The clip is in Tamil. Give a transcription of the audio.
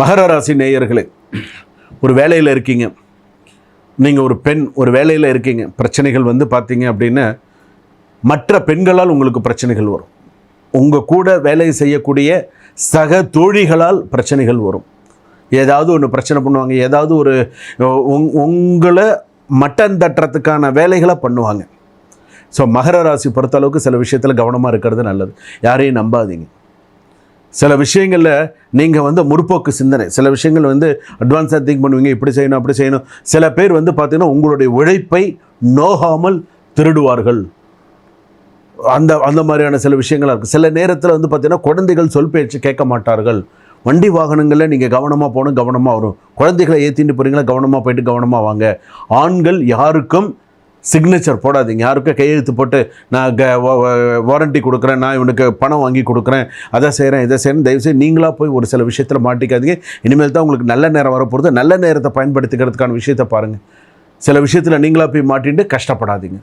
மகர ராசி நேயர்களே, ஒரு வேலையில் இருக்கீங்க, நீங்கள் ஒரு பெண் ஒரு வேலையில் இருக்கீங்க. பிரச்சனைகள் பார்த்தீங்க அப்படின்னா மற்ற பெண்களால் உங்களுக்கு பிரச்சனைகள் வரும். உங்கள் கூட வேலை செய்யக்கூடிய சக தோழிகளால் பிரச்சனைகள் வரும். ஏதாவது ஒன்று பிரச்சனை பண்ணுவாங்க, ஏதாவது ஒரு உங்களை மட்டன் தட்டுறதுக்கான வேலைகளை பண்ணுவாங்க. ஸோ மகர ராசி பொறுத்தளவுக்கு சில விஷயத்தில் கவனமாக இருக்கிறது நல்லது. யாரையும் நம்பாதீங்க. சில விஷயங்களில் நீங்கள் முற்போக்கு சிந்தனை, சில விஷயங்கள் அட்வான்ஸாக திங்க் பண்ணுவீங்க, இப்படி செய்யணும் அப்படி செய்யணும். சில பேர் பார்த்தீங்கன்னா உங்களுடைய உழைப்பை நோகாமல் திருடுவார்கள். அந்த அந்த மாதிரியான சில விஷயங்களாக இருக்குது. சில நேரத்தில் பார்த்தீங்கன்னா குழந்தைகள் சொல் பேச்சு கேட்க மாட்டார்கள். வண்டி வாகனங்களில் நீங்கள் கவனமாக போகணும், கவனமாக வரும். குழந்தைகளை ஏற்றிட்டு போகிறீங்களா, கவனமாக போயிட்டு கவனமாக வாங்க. ஆண்கள் யாருக்கும் சிக்னேச்சர் போடாதீங்க. யாருக்கும் கையெழுத்து போட்டு நான் வாரண்டி கொடுக்குறேன், நான் இவனுக்கு பணம் வாங்கி கொடுக்குறேன், அதை செய்கிறேன் இதை செய்கிறேன், தயவுசெய்து நீங்களாக போய் ஒரு சில விஷயத்தில் மாட்டிக்காதீங்க. இனிமேல் தான் உங்களுக்கு நல்ல நேரம் வரப்போகிறது. நல்ல நேரத்தை பயன்படுத்திக்கிறதுக்கான விஷயத்தை பாருங்கள். சில விஷயத்தில் நீங்களாக போய் மாட்டிட்டு கஷ்டப்படாதீங்க.